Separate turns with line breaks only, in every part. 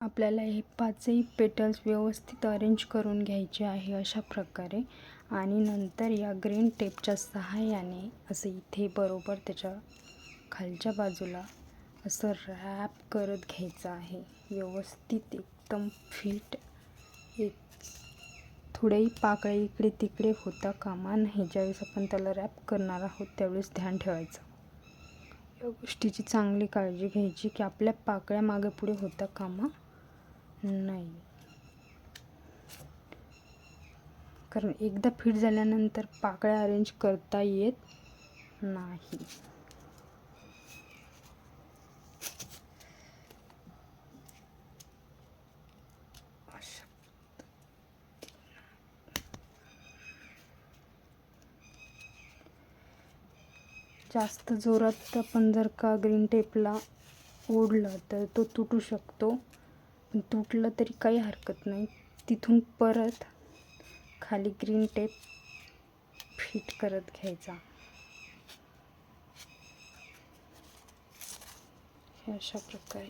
आपल्याला हे पाचही पेटल्स व्यवस्थित अरेंज करून घ्यायचे आहे अशा प्रकारे. आणि नंतर या ग्रीन टेपच्या सहाय्याने असं इथे बरोबर त्याच्या खालच्या बाजूला असं रॅप करत घ्यायचं आहे व्यवस्थित, एकदम फिट. एक थोडेही पाकळे इकडे तिकडे होता कामा नाही. ज्यावेळेस आपण त्याला रॅप करणार आहोत त्यावेळेस ध्यान ठेवायचं, या गोष्टीची चांगली काळजी घ्यायची की आपल्या पाकळ्या मागे पुढे होता कामा नाही. कारण एकदा फिट झाल्यानंतर पाकळ्या अरेंज करता येत नाही. जास्त जोरात आपण जर का ग्रीन टेपला ओढलं तर तो तुटू शकतो. तुटलं तरी काही हरकत नाही. तिथून परत खाली ग्रीन टेप फिट करत घ्यायचा. हे अशा प्रकारे.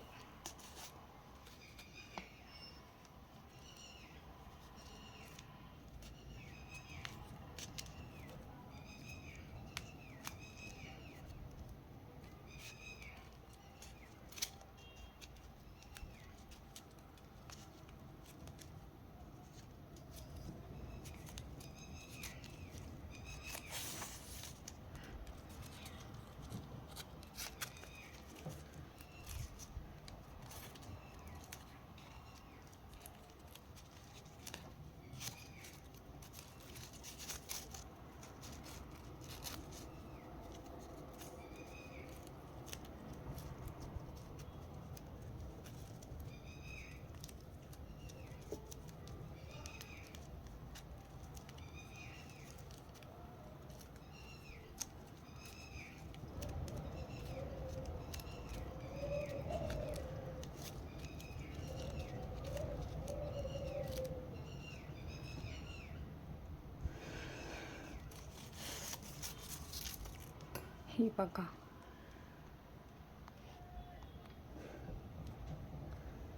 हे बघा,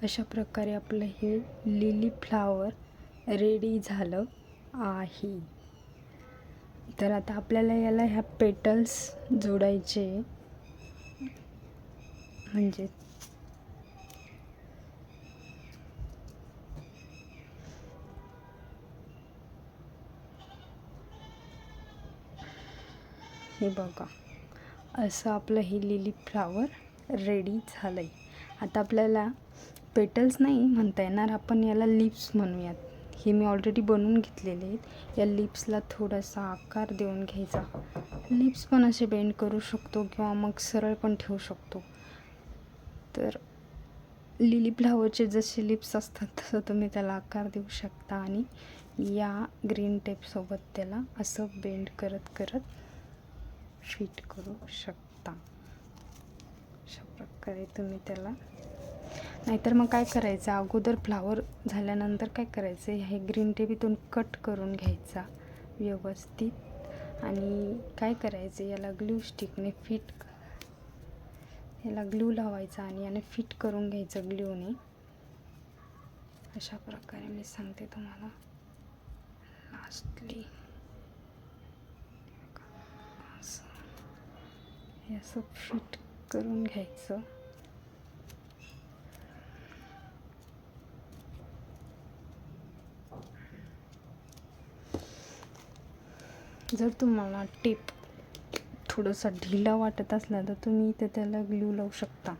अशा प्रकारे आपलं हे लिली फ्लावर रेडी झालं आहे. तर आता आपल्याला याला ह्या पेटल्स जोडायचे. म्हणजे हे बघा, असं आपलं हे लिली फ्लावर रेडी झालं आहे. आता आपल्याला पेटल्स नाही म्हणता येणार, आपण याला लिप्स म्हणूयात. हे मी ऑलरेडी बनवून घेतलेले आहेत. या लिप्सला थोडासा आकार देऊन घ्यायचा. लिप्स पण असे बेंड करू शकतो किंवा मग सरळ पण ठेवू शकतो. तर लिली फ्लावरचे जसे लिप्स असतात तसं तुम्ही त्याला आकार देऊ शकता आणि या ग्रीन टेपसोबत त्याला असं बेंड करत करत फिट करू शकता. अशा प्रकारे तुम्ही त्याला, नाहीतर मग काय करायचं, अगोदर फ्लावर झाल्यानंतर काय करायचं, हे ग्रीन टेप इथून कट करून घ्यायचा व्यवस्थित. आणि काय करायचं, याला ग्लू स्टिकने याला ग्लू लावायचा आणि याने फिट करून घ्यायचं ग्लूने. अशा प्रकारे मी सांगते तुम्हाला. लास्टली हे असं फिट करून घ्यायचं. जर तुम्हाला टेप थोडासा ढिला वाटत असला तर तुम्ही इथे त्याला ग्लू लावू शकता.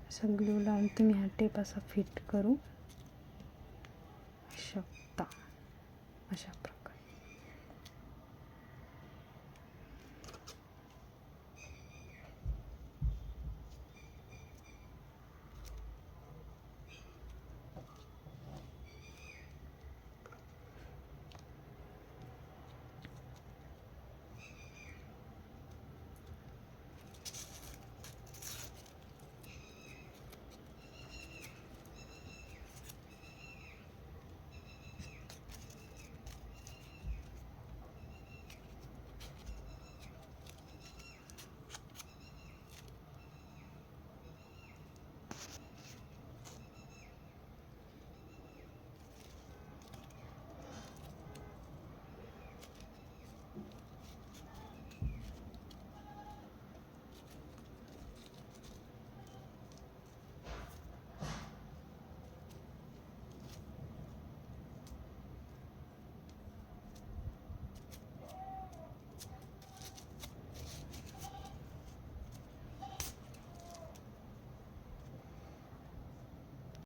असं ग्लू लावून तुम्ही हा टेप असा फिट करू